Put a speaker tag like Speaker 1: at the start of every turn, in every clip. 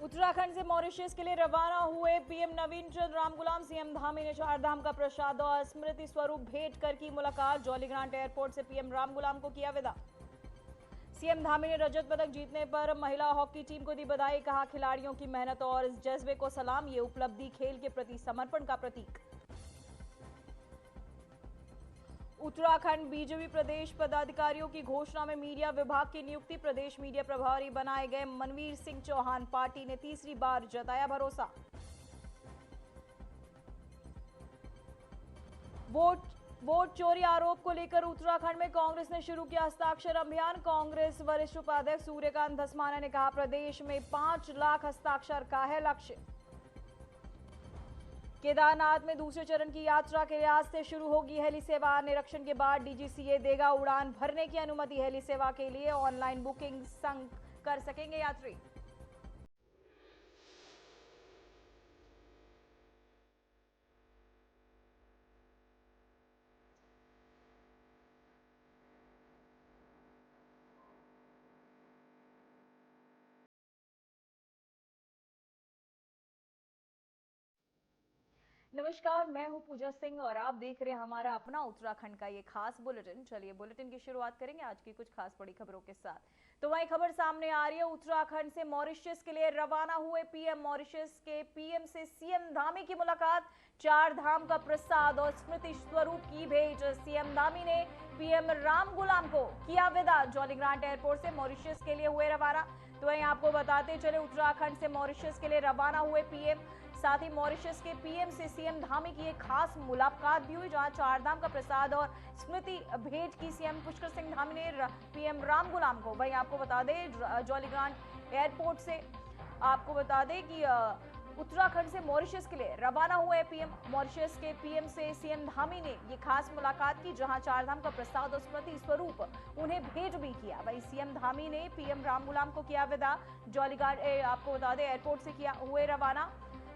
Speaker 1: उत्तराखंड से मॉरिशस के लिए रवाना हुए पीएम नवीन चंद्र रामगुलाम सीएम धामी ने चारधाम का प्रसाद और स्मृति स्वरूप भेंट कर की मुलाकात। जॉलीग्रांट एयरपोर्ट से पीएम रामगुलाम को किया विदा। सीएम धामी ने रजत पदक जीतने पर महिला हॉकी टीम को दी बधाई। कहा, खिलाड़ियों की मेहनत और इस जज्बे को सलाम। ये उपलब्धि खेल के प्रति समर्पण का प्रतीक। उत्तराखंड बीजेपी प्रदेश पदाधिकारियों की घोषणा में मीडिया विभाग की नियुक्ति। प्रदेश मीडिया प्रभारी बनाए गए मनवीर सिंह चौहान। पार्टी ने तीसरी बार जताया भरोसा। वोट चोरी आरोप को लेकर उत्तराखंड में कांग्रेस ने शुरू किया हस्ताक्षर अभियान। कांग्रेस वरिष्ठ उपाध्यक्ष सूर्यकांत धस्माना ने कहा, प्रदेश में 5 लाख हस्ताक्षर का है लक्ष्य। केदारनाथ में दूसरे चरण की यात्रा के लिए आज से शुरू होगी हेली सेवा। निरीक्षण के बाद डीजीसीए देगा उड़ान भरने की अनुमति। हेली सेवा के लिए ऑनलाइन बुकिंग संग कर सकेंगे यात्री। नमस्कार, मैं हूं पूजा सिंह और आप देख रहे हैं हमारा अपना उत्तराखंड का ये खास बुलेटिन। चलिए बुलेटिन की शुरुआत करेंगे आज की कुछ खास बड़ी खबरों के साथ। तो वही खबर सामने आ रही है, उत्तराखंड से मॉरिशस के लिए रवाना हुए पीएम। मॉरिशस के पीएम से सीएम धामी की मुलाकात। 4 धाम का प्रसाद और स्मृति स्वरूप की भेंट। सीएम धामी ने पीएम रामगुलाम को किया विदा। जॉलीग्रांट एयरपोर्ट से मॉरिशस के लिए हुए रवाना। तो वहीं आपको बताते चले, उत्तराखंड से मॉरिशस के लिए रवाना हुए पीएम। साथ ही मॉरिशस के पीएम से सीएम धामी की एक खास मुलाकात भी हुई, जहां 4 धाम का प्रसाद और स्मृति भेंट की सीएम पुष्कर सिंह धामी ने पीएम रामगुलाम को। वहीं आपको बता दें, जॉलीग्रांट एयरपोर्ट से आपको बता दें कि उत्तराखंड से मॉरिशस के लिए रवाना हुए पीएम। मॉरिशस के पीएम से सीएम धामी ने ये खास मुलाकात की, जहां 4 धाम का प्रसाद और स्मृति स्वरूप उन्हें भेंट भी किया। वहीं सीएम धामी ने पीएम रामगुलाम को किया विदा। जॉलीग्रांट आपको बता दें एयरपोर्ट से किया हुए रवाना।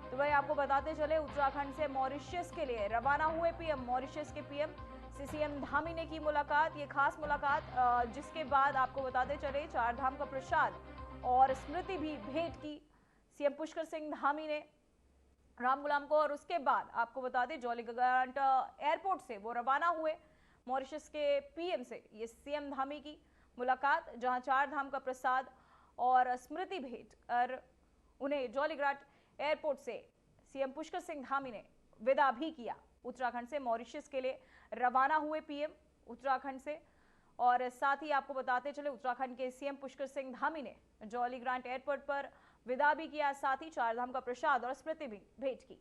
Speaker 1: तो वही आपको बताते चले, उत्तराखंड से मॉरिशस के लिए रवाना हुए पीएम। मॉरिशस के पीएम से सीएम धामी ने की मुलाकात, ये खास मुलाकात, जिसके बाद आपको बताते चले 4 धाम का प्रसाद और स्मृति भी भेंट की सीएम पुष्कर सिंह धामी ने रामगुलाम को। और उसके बाद आपको बता दें, जॉलीग्रांट एयरपोर्ट से वो रवाना हुए मॉरिशस के पीएम से ये सीएम धामी की मुलाकात, जहां 4 धाम का प्रसाद और स्मृति भेंट कर उन्हें जॉलीग्रांट एयरपोर्ट से सीएम पुष्कर सिंह धामी ने विदा भी किया। उत्तराखंड से मॉरिशस के लिए रवाना हुए पीएम उत्तराखंड से। और साथ ही आपको बताते चले, उत्तराखंड के सीएम पुष्कर सिंह धामी ने जॉलीग्रांट एयरपोर्ट पर विदा भी किया। साथ ही 4 धाम का प्रसाद और स्मृति भी भेंट की।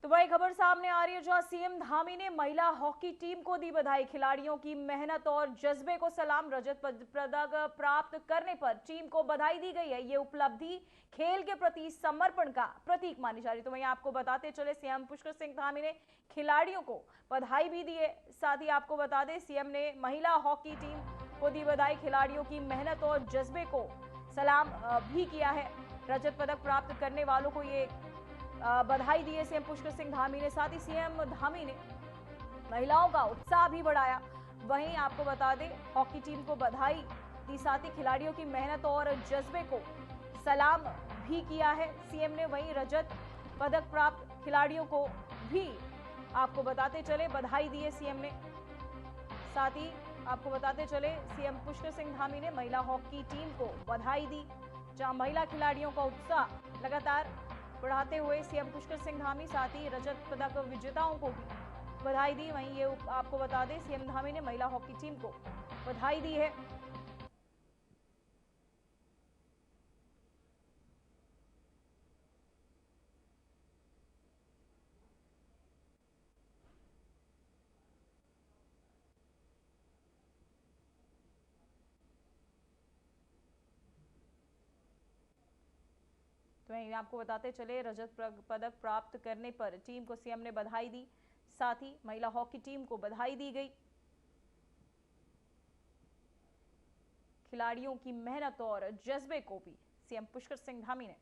Speaker 1: तो वही खबर सामने आ रही है, जहां सीएम धामी ने महिला हॉकी टीम को दी बधाई। खिलाड़ियों की मेहनत और जज्बे को सलाम। रजत पदक प्राप्त करने पर टीम को बधाई दी गई है। ये उपलब्धि खेल के प्रति समर्पण का प्रतीक मानी जा रही है। तो वहीं आपको बताते चले, सीएम पुष्कर सिंह धामी ने खिलाड़ियों को बधाई भी दी है। साथ ही आपको बता दें, सीएम ने महिला हॉकी टीम को दी बधाई। खिलाड़ियों की मेहनत और जज्बे को सलाम भी किया है। रजत पदक प्राप्त करने वालों को ये बधाई दी है सीएम पुष्कर सिंह धामी ने। साथ ही सीएम धामी ने महिलाओं का उत्साह भी बढ़ाया। वहीं आपको बता दें, हॉकी टीम को बधाई दी, साथ ही खिलाड़ियों की मेहनत और जज्बे को सलाम भी किया है सीएम ने। वहीं रजत पदक प्राप्त खिलाड़ियों को भी आपको बताते चले बधाई दी है सीएम ने। साथ ही आपको बताते चले, सीएम पुष्कर सिंह धामी ने महिला हॉकी टीम को बधाई दी, जहां महिला खिलाड़ियों का उत्साह लगातार बढ़ाते हुए सीएम पुष्कर सिंह धामी साथ ही रजत पदक विजेताओं को भी बधाई दी। वहीं ये आपको बता दें, सीएम धामी ने महिला हॉकी टीम को बधाई दी है। तो वहीं आपको बताते चले, रजत पदक प्राप्त करने पर टीम को सीएम ने बधाई दी। साथ ही महिला हॉकी टीम को बधाई दी गई। खिलाड़ियों की मेहनत और जज्बे को भी सीएम पुष्कर सिंह धामी ने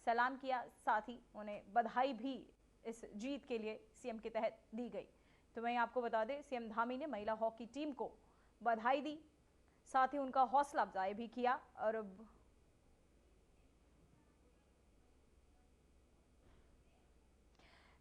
Speaker 1: सलाम किया। साथ ही उन्हें बधाई भी इस जीत के लिए सीएम के तहत दी गई। तो वहीं आपको बता दें, सीएम धामी ने महिला हॉकी टीम को बधाई दी, साथ ही उनका हौसला अफजाई भी किया। और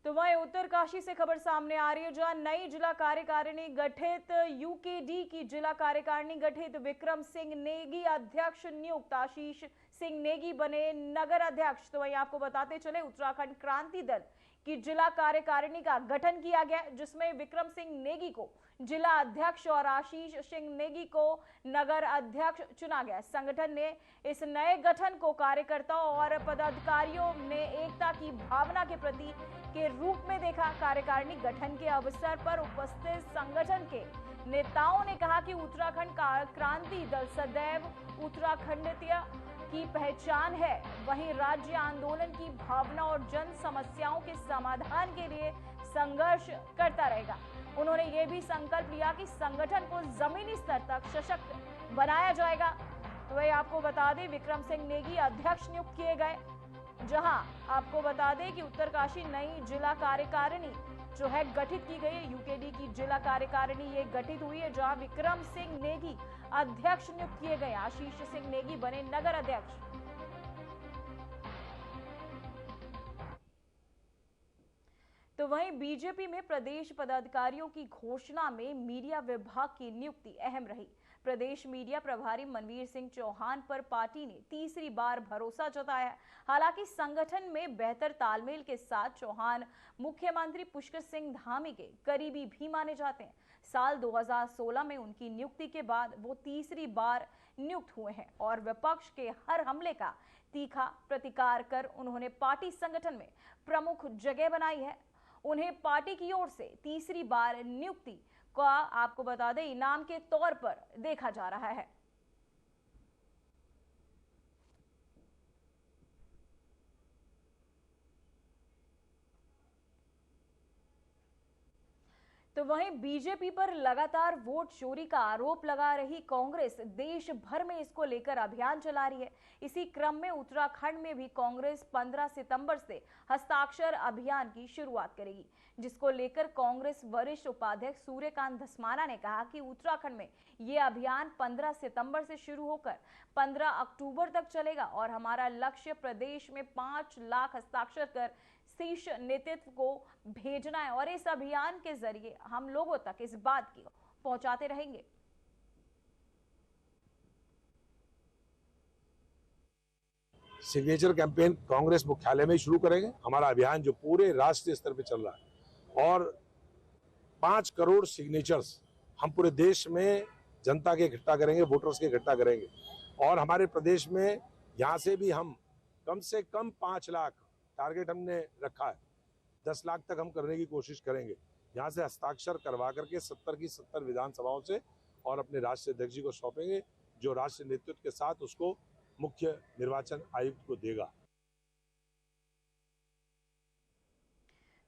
Speaker 1: तो वहीं उत्तरकाशी से खबर सामने आ रही है, जहां नई जिला कार्यकारिणी गठित, यूकेडी की जिला कार्यकारिणी गठित, विक्रम सिंह नेगी अध्यक्ष नियुक्त, आशीष सिंह नेगी बने नगर अध्यक्ष। तो वहीं आपको बताते चले, उत्तराखंड क्रांति दल की जिला कार्यकारिणी का गठन किया गया, जिसमें विक्रम सिंह नेगी को जिला अध्यक्ष और आशीष सिंह नेगी को नगर अध्यक्ष चुना गया। संगठन ने इस नए गठन को कार्यकर्ताओं और पदाधिकारियों ने एकता की भावना के प्रति के रूप में देखा। कार्यकारिणी गठन के अवसर पर उपस्थित संगठन के नेताओं ने कहा कि उत्तराखंड क्रांति दल सदैव उत्तराखंडीयता की पहचान है, वहीं राज्य आंदोलन की भावना और जन समस्याओं के समाधान के लिए संघर्ष करता रहेगा। उन्होंने ये भी संकल्प लिया कि संगठन को जमीनी स्तर तक सशक्त बनाया जाएगा। तो वही आपको बता दें, विक्रम सिंह नेगी अध्यक्ष नियुक्त किए गए, जहां आपको बता दें कि उत्तरकाशी नई जिला कार्यकारिणी जो है गठित की गई है। यूकेडी की जिला कार्यकारिणी ये गठित हुई है, जहां विक्रम सिंह नेगी अध्यक्ष नियुक्त किए गए, आशीष सिंह नेगी बने नगर अध्यक्ष। तो वहीं बीजेपी में प्रदेश पदाधिकारियों की घोषणा में मीडिया विभाग की नियुक्ति अहम रही। प्रदेश मीडिया प्रभारी मनवीर सिंह चौहान पर पार्टी ने तीसरी बार भरोसा जताया। हालांकि संगठन में बेहतर तालमेल के साथ चौहान मुख्यमंत्री पुष्कर सिंह धामी के करीबी भी माने जाते हैं। साल 2016 में उनकी नियुक्ति के बाद वो तीसरी बार नियुक्त हुए हैं और विपक्ष के हर हमले का तीखा प्रतिकार कर उन्होंने पार्टी संगठन में प्रमुख जगह बनाई है। उन्हें पार्टी की ओर से तीसरी बार नियुक्ति का आपको बता दें इनाम के तौर पर देखा जा रहा है। तो वहीं बीजेपी पर लगातार वोट चोरी का आरोप लगा रही कांग्रेस देश भर में इसको लेकर अभियान चला रही है। इसी क्रम में उत्तराखंड में भी कांग्रेस 15 सितंबर से हस्ताक्षर अभियान की शुरुआत करेगी, जिसको लेकर कांग्रेस वरिष्ठ उपाध्यक्ष सूर्यकांत धस्माना ने कहा कि उत्तराखंड में ये अभियान 15 सितंबर से शुरू होकर 15 अक्टूबर तक चलेगा और हमारा लक्ष्य प्रदेश में 5 लाख हस्ताक्षर कर शीर्ष नेतृत्व को भेजना है और इस अभियान के जरिए हम लोगों तक इस बात की पहुंचाते रहेंगे।
Speaker 2: सिग्नेचर कैंपेन कांग्रेस मुख्यालय में शुरू करेंगे। हमारा अभियान जो पूरे राष्ट्रीय स्तर पे चल रहा है और 5 करोड़ सिग्नेचर्स हम पूरे देश में जनता के इकट्ठा करेंगे, वोटर्स के इकट्ठा करेंगे और हमारे प्रदेश में यहाँ से भी हम कम से कम 5 लाख टारगेट हमने रखा है, 10 लाख तक हम करने की कोशिश करेंगे। यहाँ से हस्ताक्षर करवा करके 70 की 70 विधानसभाओं से और अपने राष्ट्रीय अध्यक्ष जी को सौंपेंगे, जो राष्ट्रीय नेतृत्व के साथ उसको मुख्य निर्वाचन आयुक्त को देगा।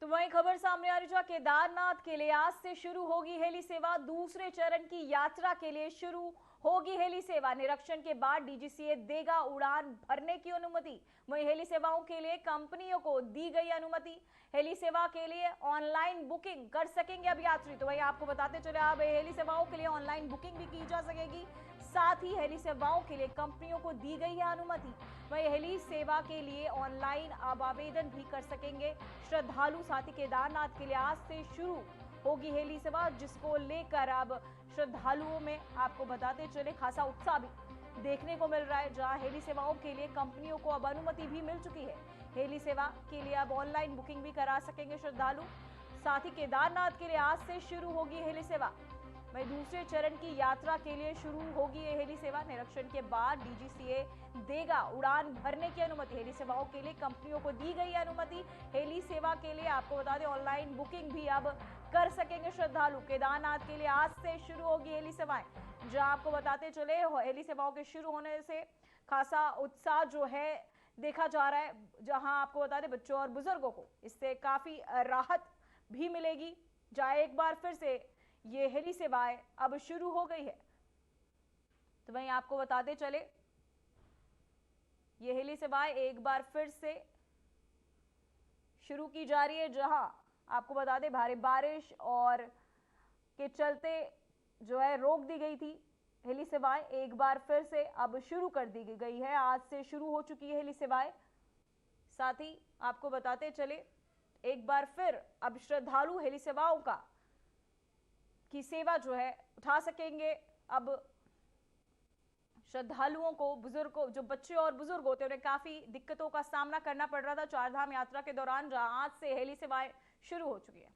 Speaker 1: तो वहीं खबर सामने आ रही है, केदारनाथ के लिए आज से शुरू होगी हेली सेवा। दूसरे चरण की यात्रा के लिए शुरू होगी हेली सेवा। निरीक्षण के बाद डीजीसीए देगा उड़ान भरने की अनुमति। वहीं हेली सेवाओं के लिए कंपनियों को दी गई अनुमति। हेली सेवा के लिए ऑनलाइन बुकिंग कर सकेंगे अब यात्री। तो वहीं आपको बताते चले, अब हेली सेवाओं के लिए ऑनलाइन बुकिंग भी की जा सकेगी। साथ ही हेली सेवाओं के लिए कंपनियों को दी गई है अनुमति। वहीं हेली सेवा के लिए ऑनलाइन अब आवेदन भी कर सकेंगे श्रद्धालु। साथ ही केदारनाथ के लिए आज से शुरू होगी हेली सेवा, जिसको लेकर अब श्रद्धालुओं में आपको बताते चले खासा उत्साह भी देखने को मिल रहा है, जहां हेली सेवाओं के लिए कंपनियों को अब अनुमति भी मिल चुकी है। हेली सेवा के लिए अब ऑनलाइन बुकिंग भी करा सकेंगे श्रद्धालु। साथ ही केदारनाथ के लिए आज से शुरू होगी हेली सेवा। वहीं दूसरे चरण की यात्रा के लिए शुरू होगी ये हेली सेवा। निरीक्षण के बाद डीजीसीए देगा उड़ान भरने की अनुमति। हेली सेवाओं के लिए कंपनियों को दी गई अनुमति। हेली सेवा के लिए आपको बता दें ऑनलाइन बुकिंग भी अब कर सकेंगे श्रद्धालु। केदारनाथ के लिए आज से शुरू होगी हेली सेवाएं, जहां आपको बताते चले हेली सेवाओं के शुरू होने से खासा उत्साह जो है देखा जा रहा है, जहां आपको बता दें बच्चों और बुजुर्गों को इससे काफी राहत भी मिलेगी, जहां एक बार फिर से ये हेली सेवाएं अब शुरू हो गई है। तो वहीं आपको बताते चले ये हेली सेवाएं एक बार फिर से शुरू की जा रही है, जहां आपको बता दें भारी बारिश और के चलते जो है रोक दी गई थी। हेली सेवाएं एक बार फिर से अब शुरू कर दी गई है। आज से शुरू हो चुकी है हेली सेवाएं। साथ ही आपको बताते चले एक बार फिर अब श्रद्धालु हेली सेवाओं की सेवा जो है उठा सकेंगे। अब श्रद्धालुओं को, बुजुर्गों, जो बच्चे और बुजुर्ग होते हैं, उन्हें काफी दिक्कतों का सामना करना पड़ रहा था चारधाम यात्रा के दौरान, जहां आज से हेली सेवाएं शुरू हो चुकी है।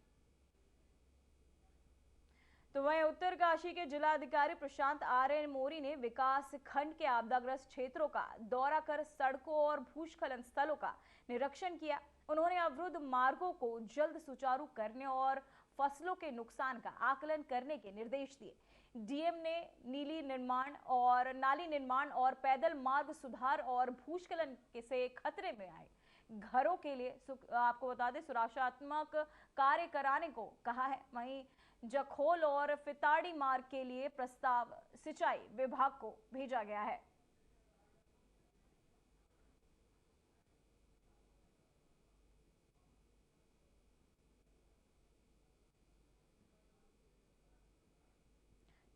Speaker 1: तो वहीं उत्तरकाशी के जिलाधिकारी प्रशांत आर्य मौर्य ने विकास खंड के आपदाग्रस्त क्षेत्रों का दौरा कर सड़कों और भूस्खलन स्थलों का निरीक्षण किया। उन्होंने अवरुद्ध मार्गों को जल्द सुचारू करने और फसलों के नुकसान का आकलन करने के निर्देश दिए। डीएम ने नाली निर्माण और पैदल मार्ग सुधार और भूस्खलन से खतरे में आए घरों के लिए आपको बता दें सुरक्षात्मक कार्य कराने को कहा है। वहीं जखोल और फिताड़ी मार्ग के लिए प्रस्ताव सिंचाई विभाग को भेजा गया है।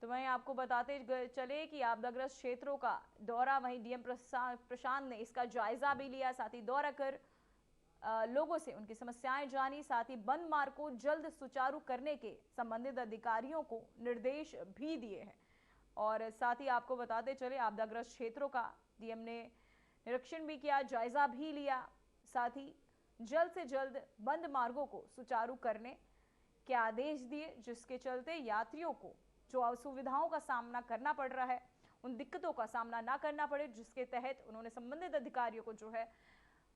Speaker 1: तो वहीं आपको बताते चले कि आपदाग्रस्त क्षेत्रों का दौरा, वहीं डीएम प्रशांत ने इसका जायजा भी लिया, साथ ही दौरा कर लोगों से उनकी समस्याएं जानी, साथ ही बंद मार्ग को जल्द सुचारू करने के संबंधित अधिकारियों को निर्देश भी दिए हैं। और साथ ही आपको बताते चले आपदाग्रस्त क्षेत्रों का डीएम ने निरीक्षण भी किया, जायजा भी लिया, साथ ही जल्द से जल्द बंद मार्गों को सुचारू करने के आदेश दिए, जिसके चलते यात्रियों को जो असुविधाओं का सामना करना पड़ रहा है, उन दिक्कतों का सामना ना करना पड़े, जिसके तहत उन्होंने संबंधित अधिकारियों को जो है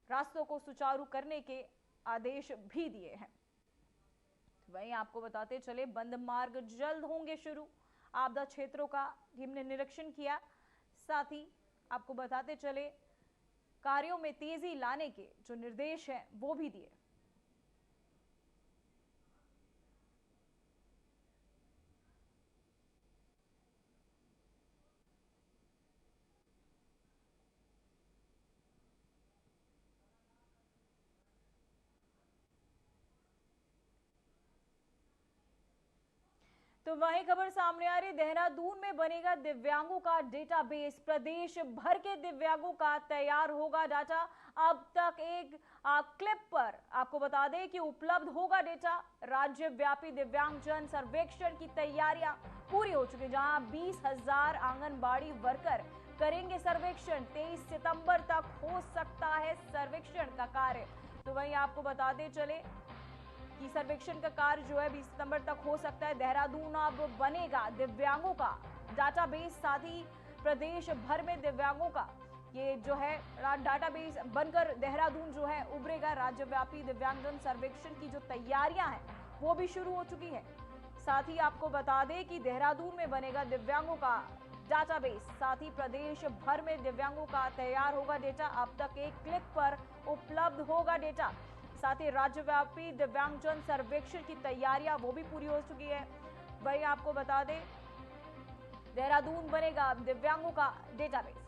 Speaker 1: रास्तों को सुचारू करने के आदेश भी दिए हैं। वहीं आपको बताते चले बंद मार्ग जल्द होंगे शुरू, आपदा क्षेत्रों का टीम ने निरीक्षण किया, साथ ही आपको बताते चले कार्यों में तेजी लाने के जो निर्देश हैं वो भी दिए। तो वही खबर सामने आ रही, देहरादून में बनेगा दिव्यांगों का डेटाबेस, प्रदेश भर के दिव्यांगों का तैयार होगा डाटा। अब तक एक क्लिप पर आपको बता दें कि उपलब्ध होगा डेटा। राज्यव्यापी दिव्यांगजन सर्वेक्षण की तैयारियां पूरी हो चुकी, जहां 20,000 आंगनबाड़ी वर्कर करेंगे सर्वेक्षण। 23 सितंबर तक हो सकता है सर्वेक्षण का कार्य। तो वहीं आपको बताते चले कि सर्वेक्षण का कार्य जो है 20 सितंबर तक हो सकता है। देहरादून अब बनेगा दिव्यांगों का डाटाबेस, साथ ही प्रदेश भर में दिव्यांगों का ये जो है डाटाबेस बनकर देहरादून जो है उभरेगा। राज्यव्यापी दिव्यांगजन सर्वेक्षण की जो तैयारियां हैं वो भी शुरू हो चुकी है। साथ ही आपको बता दें कि देहरादून में बनेगा दिव्यांगों का डाटाबेस, साथ ही प्रदेश भर में दिव्यांगों का तैयार होगा डेटा। अब तक एक क्लिक पर उपलब्ध होगा डेटा। साथ ही राज्यव्यापी दिव्यांगजन सर्वेक्षण की तैयारियां वो भी पूरी हो चुकी है। वही आपको बता दें देहरादून बनेगा दिव्यांगों का डेटाबेस।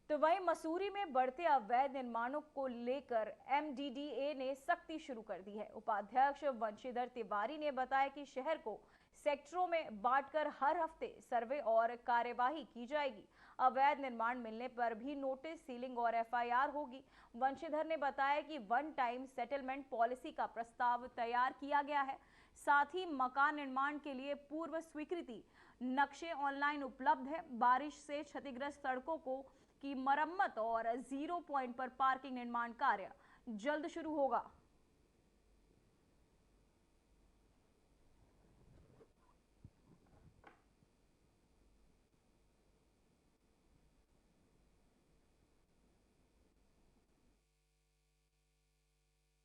Speaker 1: तो वहीं मसूरी में बढ़ते अवैध निर्माणों को लेकर एमडीडीए ने सख्ती शुरू कर दी है। उपाध्यक्ष वंशीधर तिवारी ने बताया कि शहर को सेक्टरों में बांटकर हर हफ्ते सर्वे और कार्यवाही की जाएगी। अवैध निर्माण मिलने पर भी नोटिस, सीलिंग और एफआईआर होगी। वंशीधर ने बताया कि वन टाइम सेटलमेंट पॉलिसी का प्रस्ताव तैयार किया गया है। साथ ही मकान निर्माण के लिए पूर्व स्वीकृति नक्शे ऑनलाइन उपलब्ध है। बारिश से क्षतिग्रस्त सड़कों की मरम्मत और 0 पॉइंट पर पार्किंग निर्माण कार्य जल्द शुरू होगा।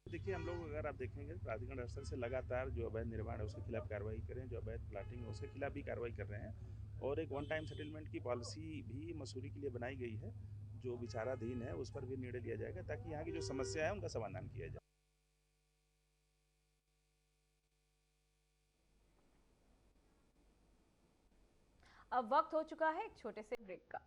Speaker 3: देखिए, हम लोग अगर आप देखेंगे प्राधिकरण स्तर से लगातार जो अवैध निर्माण है उसके खिलाफ कार्रवाई करें, जो अवैध प्लाटिंग है उसके खिलाफ भी कार्रवाई कर रहे हैं। और एक वन टाइम सेटलमेंट की पॉलिसी भी मसूरी के लिए बनाई गई है, जो विचाराधीन है, उस पर भी निर्णय लिया जाएगा ताकि यहाँ की जो समस्या है उनका समाधान किया जाए।
Speaker 1: अब वक्त हो चुका है एक छोटे से ब्रेक का।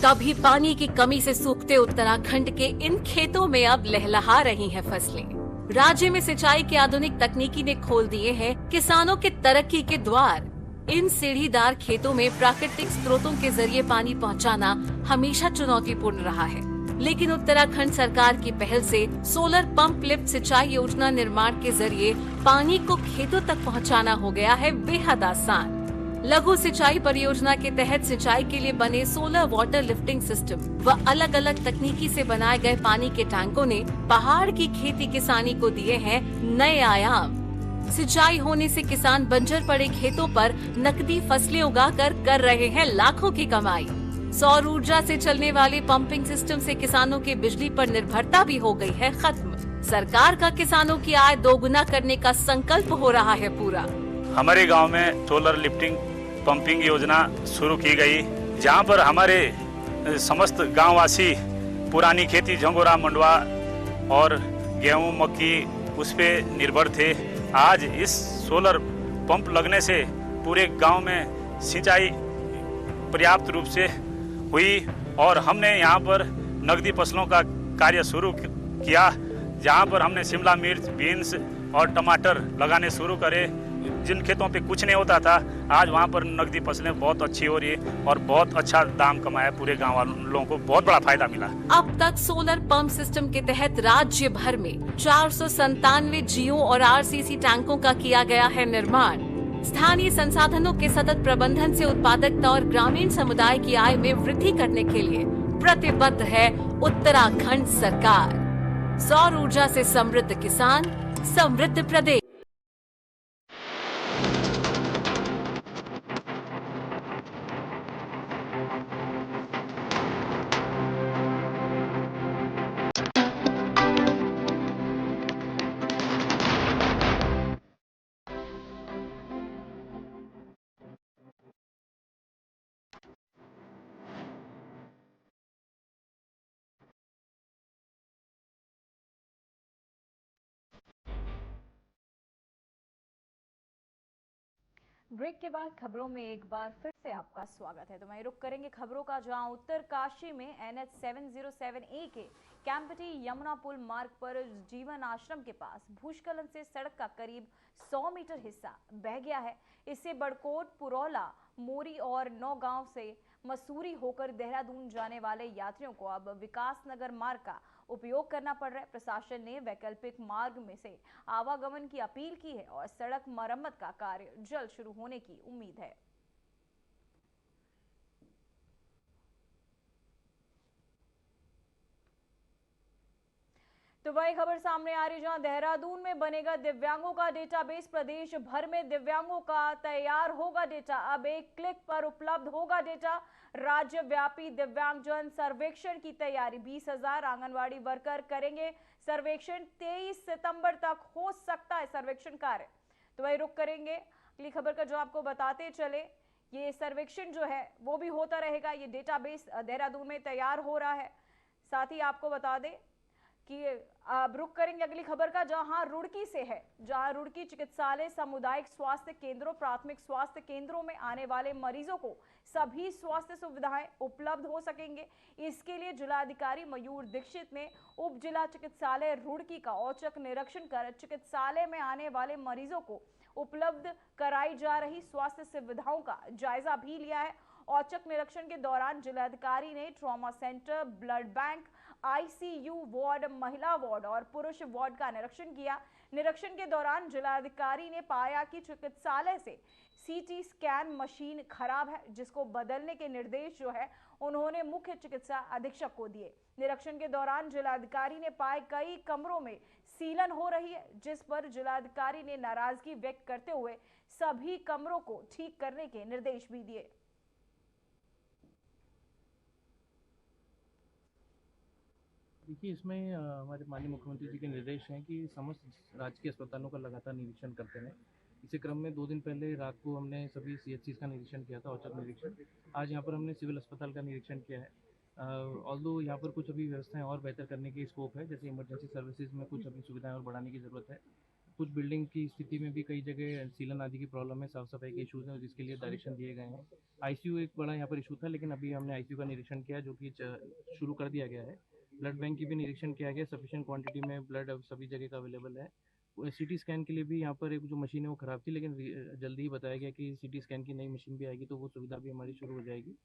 Speaker 4: तभी पानी की कमी से सूखते उत्तराखंड के इन खेतों में अब लहलहा रही हैं फसलें। राज्य में सिंचाई की आधुनिक तकनीकी ने खोल दिए हैं किसानों के तरक्की के द्वार। इन सीढ़ीदार खेतों में प्राकृतिक स्रोतों के जरिए पानी पहुंचाना हमेशा चुनौतीपूर्ण रहा है, लेकिन उत्तराखंड सरकार की पहल से सोलर पंप लिफ्ट सिंचाई योजना निर्माण के जरिए पानी को खेतों तक पहुंचाना हो गया है बेहद आसान। लघु सिंचाई परियोजना के तहत सिंचाई के लिए बने सोलर वाटर लिफ्टिंग सिस्टम व अलग अलग तकनीकी से बनाए गए पानी के टैंकों ने पहाड़ की खेती किसानी को दिए हैं नए आयाम। सिंचाई होने से किसान बंजर पड़े खेतों पर नकदी फसलें उगाकर कर रहे हैं लाखों की कमाई। सौर ऊर्जा से चलने वाले पंपिंग सिस्टम से किसानों की बिजली पर निर्भरता भी हो गई है खत्म। सरकार का किसानों की आय दोगुना करने का संकल्प हो रहा है पूरा।
Speaker 5: हमारे गांव में सोलर लिफ्टिंग पंपिंग योजना शुरू की गई, जहां पर हमारे समस्त गांववासी पुरानी खेती झंगोरा मंडवा और गेहूं मक्की उस पे निर्भर थे। आज इस सोलर पंप लगने से पूरे गांव में सिंचाई पर्याप्त रूप से हुई और हमने यहां पर नकदी फसलों का कार्य शुरू किया, जहां पर हमने शिमला मिर्च, बीन्स और टमाटर लगाने शुरू करे। जिन खेतों पे कुछ नहीं होता था, आज वहां पर नकदी फसलें बहुत अच्छी हो रही है और बहुत अच्छा दाम कमाया। पूरे गांव वालों को बहुत बड़ा फायदा मिला।
Speaker 4: अब तक सोलर पंप सिस्टम के तहत राज्य भर में 497 जियो और आरसीसी टैंकों का किया गया है निर्माण। स्थानीय संसाधनों के सतत प्रबंधन से उत्पादकता और ग्रामीण समुदाय की आय में वृद्धि करने के लिए प्रतिबद्ध है उत्तराखंड सरकार। सौर ऊर्जा से समृद्ध किसान, समृद्ध प्रदेश।
Speaker 1: ब्रेक के बाद खबरों में एक बार फिर से आपका स्वागत है। तो वहीं रुक करेंगे खबरों का, जहां उत्तरकाशी में NH 707A के कैंपटी यमुना पुल मार्ग पर जीवन आश्रम के पास भूस्खलन से सड़क का करीब 100 मीटर हिस्सा बह गया है। इससे बड़कोट, पुरौला, मोरी और नौगांव से मसूरी होकर देहरादून जाने वाले यात्रियों को अब विकास नगर मार्ग का उपयोग करना पड़ रहा है। प्रशासन ने वैकल्पिक मार्ग में से आवागमन की अपील की है और सड़क मरम्मत का कार्य जल्द शुरू होने की उम्मीद है। तो वही खबर सामने आ रही, जहां देहरादून में बनेगा दिव्यांगों का डेटाबेस। प्रदेश भर में दिव्यांगों का तैयार होगा डेटा, अब एक क्लिक पर उपलब्ध होगा डेटा। राज्यव्यापी दिव्यांगजन सर्वेक्षण की तैयारी, 20,000 आंगनवाड़ी वर्कर करेंगे सर्वेक्षण। 23 सितंबर तक हो सकता है सर्वेक्षण कार्य। तो वही रुक करेंगे अगली खबर का, जो आपको बताते चले, ये सर्वेक्षण जो है वो भी होता रहेगा। ये डेटाबेस देहरादून में तैयार हो रहा है। साथ ही आपको बता दें कि अब रुक करेंगे अगली खबर का, जहां रुड़की से है, जहां रुड़की चिकित्सालय सामुदायिक स्वास्थ्य केंद्रों, प्राथमिक स्वास्थ्य केंद्रों में आने वाले मरीजों को सभी स्वास्थ्य सुविधाएं उपलब्ध हो सकेंगे। इसके लिए जिलाधिकारी मयूर दीक्षित ने उप जिला चिकित्सालय रुड़की का औचक निरीक्षण कर चिकित्सालय में आने वाले मरीजों को उपलब्ध कराई जा रही स्वास्थ्य सुविधाओं का जायजा भी लिया है। औचक निरीक्षण के दौरान जिलाधिकारी ने trauma centre, blood bank, ICU ward, महिला वार्ड और पुरुष वार्ड का निरीक्षण किया। निरीक्षण के दौरान जिलाधिकारी ने पाया कि चिकित्सालय से CT स्कैन मशीन खराब है, जिसको बदलने के निर्देश जो है उन्होंने मुख्य चिकित्सा अधीक्षक को दिए। निरीक्षण के दौरान जिलाधिकारी ने पाए कई कमरों में सीलन हो रही है, जिस पर जिलाधिकारी ने नाराजगी व्यक्त करते हुए सभी कमरों को ठीक करने के निर्देश भी दिए।
Speaker 6: देखिए, इसमें हमारे माननीय मुख्यमंत्री जी के निर्देश हैं कि समस्त राजकीय अस्पतालों का लगातार निरीक्षण करते रहें। इसी क्रम में 2 दिन पहले रात को हमने सभी CHCs का निरीक्षण किया था, औचक निरीक्षण। आज यहाँ पर हमने सिविल अस्पताल का निरीक्षण किया है। ऑल्दो यहाँ पर कुछ अभी व्यवस्थाएं और बेहतर करने की स्कोप है, जैसे इमरजेंसी सर्विसेज में कुछ अभी सुविधाएं और बढ़ाने की ज़रूरत है। कुछ बिल्डिंग की स्थिति में भी कई जगह सीलन आदि की प्रॉब्लम है, साफ सफाई के इशूज़ हैं, जिसके लिए डायरेक्शन दिए गए हैं। आईसीयू एक बड़ा यहाँ पर इशू था, लेकिन अभी हमने आईसीयू का निरीक्षण किया, जो कि शुरू कर दिया गया है। ब्लड बैंक की भी निरीक्षण किया गया, सफिशिएंट क्वांटिटी में ब्लड अब सभी जगह का अवेलेबल है। सिटी स्कैन के लिए भी यहाँ पर एक जो मशीन है वो ख़राब थी, लेकिन जल्दी ही बताया गया कि सिटी स्कैन की नई मशीन भी आएगी, तो वो सुविधा भी हमारी शुरू हो जाएगी।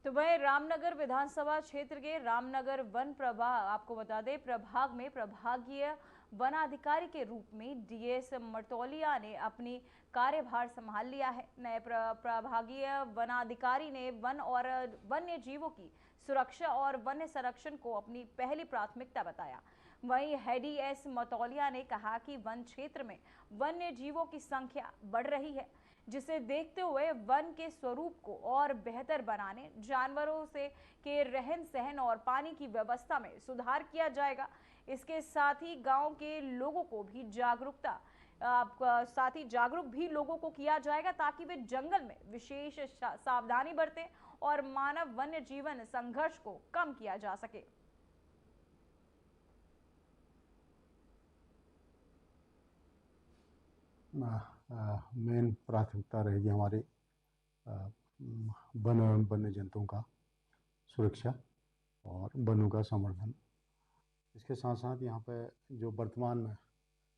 Speaker 1: तो वह रामनगर विधानसभा क्षेत्र के रामनगर वन प्रभाग, आपको बता दें प्रभाग में प्रभागीय वनाधिकारी के रूप में डीएस मर्तौलिया ने अपनी कार्यभार संभाल लिया है। नए प्रभागीय वनाधिकारी ने वन और वन्य जीवों की सुरक्षा और वन्य संरक्षण को अपनी पहली प्राथमिकता बताया। वहीं हेडी एस मर्तौलिया ने कहा कि वन क्षेत्र में वन्य जीवों की संख्या बढ़ रही है, जिसे देखते हुए वन के स्वरूप को और बेहतर बनाने, जानवरों से के रहन सहन और पानी की व्यवस्था में सुधार किया जाएगा। इसके साथ ही गांव के लोगों को भी जागरूक भी लोगों को किया जाएगा, ताकि वे जंगल में विशेष सावधानी बरतें और मानव वन्य जीवन संघर्ष को कम किया जा सके।
Speaker 7: मेन प्राथमिकता रहेगी हमारी वन एवं वन्य जंतुओं का सुरक्षा और वनों का संवर्धन। इसके साथ साथ यहाँ पे जो वर्तमान में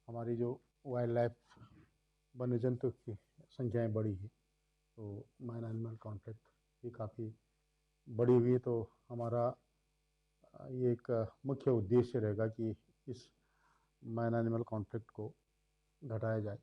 Speaker 7: हमारी जो वाइल्ड लाइफ वन्य जंतु की संख्याएं बढ़ी है, तो मैन एनिमल कॉन्फ्लिक्ट भी काफ़ी बढ़ी हुई है। तो हमारा ये एक मुख्य उद्देश्य रहेगा कि इस मैन एनिमल कॉन्फ्लिक्ट को घटाया जाए।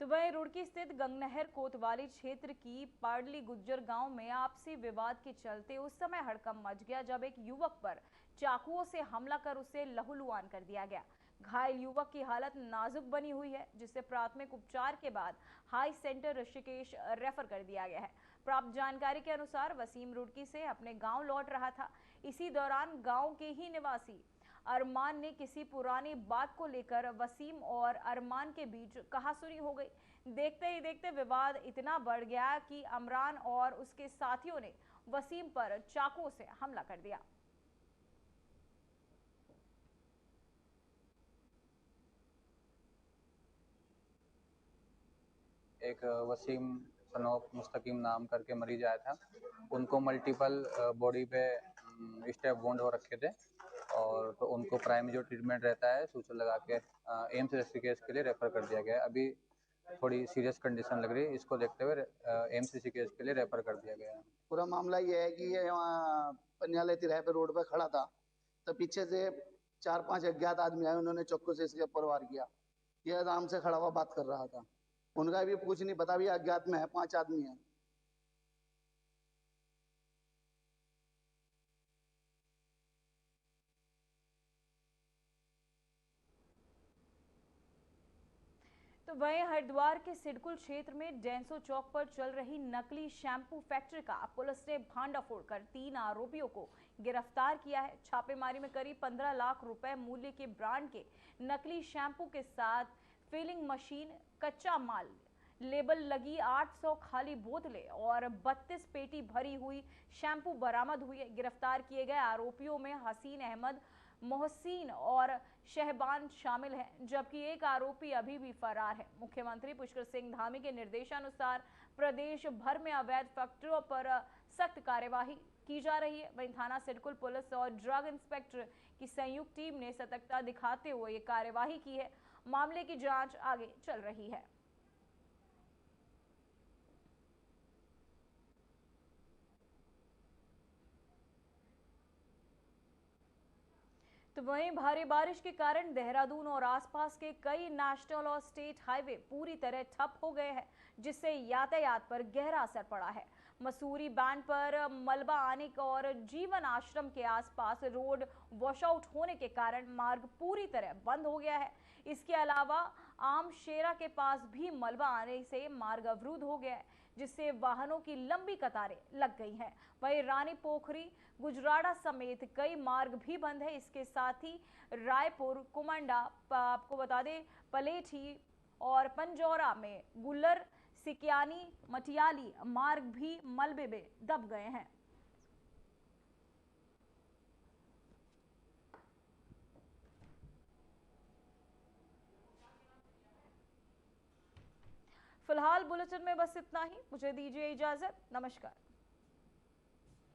Speaker 1: तो वहीं रुड़की स्थित गंगनहर कोतवाली क्षेत्र की पाडली गुज्जर गांव में आपसी विवाद के चलते उस समय हड़कंप मच गया, जब एक युवक पर चाकुओं से हमला कर उसे लहूलुहान कर दिया गया। घायल युवक की हालत नाजुक बनी हुई है, जिसे प्राथमिक उपचार के बाद हाई सेंटर ऋषिकेश रेफर कर दिया गया है। प्राप्त जानकारी के अनुसार वसीम रुड़की से अपने गांव लौट रहा था। इसी दौरान गांव के ही निवासी अरमान ने किसी पुरानी बात को लेकर वसीम और अरमान के बीच कहासुनी हो गई। देखते ही देखते विवाद इतना बढ़ गया कि अमरान और उसके साथियों ने वसीम पर चाकुओं से हमला कर दिया।
Speaker 8: एक वसीम सनोफ मुस्तकीम नाम करके मरीज आया था। उनको मल्टीपल बॉडी पे स्टेप वुंड हो रखे थे, और तो उनको प्राइमरी जो ट्रीटमेंट रहता है सूचर लगा के एम्स ऋषिकेश के लिए रेफर कर दिया गया है। अभी थोड़ी सीरियस कंडीशन लग रही है, इसको देखते हुए एम्स ऋषिकेश के लिए रेफर कर दिया गया है।
Speaker 9: पूरा मामला ये है कि ये वहाँ पन्याले तिराहे पे रोड पे खड़ा था, तो पीछे से 4-5 अज्ञात आदमी आए, उन्होंने चाकू से इसके ऊपर वार किया। ये आराम से खड़ा हुआ बात कर रहा था, उनका भी कुछ नहीं पता, भी अज्ञात में है, 5 आदमी है।
Speaker 1: तो वहीं हरिद्वार के सिडकुल क्षेत्र में डेंसो चौक पर चल रही नकली शैम्पू फैक्ट्री का पुलिस ने भांडाफोड़ कर 3 आरोपियों को गिरफ्तार किया है। छापेमारी में करीब 15 लाख रुपए मूल्य के ब्रांड के नकली शैम्पू के साथ फिलिंग मशीन, कच्चा माल, लेबल लगी 800 खाली बोतलें और 32 पेटी भरी हुई शैम्पू बरामद हुई है। गिरफ्तार किए गए आरोपियों में हसीन अहमद, मोहसिन और शहबान शामिल हैं, जबकि एक आरोपी अभी भी फरार है। मुख्यमंत्री पुष्कर सिंह धामी के निर्देशानुसार प्रदेश भर में अवैध फैक्ट्रियों पर सख्त कार्यवाही की जा रही है। वहीं थाना सिडकुल पुलिस और ड्रग इंस्पेक्टर की संयुक्त टीम ने सतर्कता दिखाते हुए ये कार्यवाही की है। मामले की जांच आगे चल रही है। तो वहीं भारी बारिश के कारण देहरादून और आसपास के कई नेशनल और स्टेट हाईवे पूरी तरह ठप हो गए हैं, जिससे यातायात पर गहरा असर पड़ा है। मसूरी बैंड पर मलबा आने और जीवन आश्रम के आसपास रोड वॉशआउट होने के कारण मार्ग पूरी तरह बंद हो गया है। इसके अलावा आम शेरा के पास भी मलबा आने से मार्ग अवरुद्ध हो गया है, जिससे वाहनों की लंबी कतारें लग गई हैं। वहीं रानी पोखरी, गुजराड़ा समेत कई मार्ग भी बंद है। इसके साथ ही रायपुर, कुमंडा, आपको बता दें पलेठी और पंजौरा में गुल्लर सिकियानी मटियाली मार्ग भी मलबे में दब गए हैं। फिलहाल बुलेटिन में बस इतना ही। मुझे दीजिए इजाजत। नमस्कार।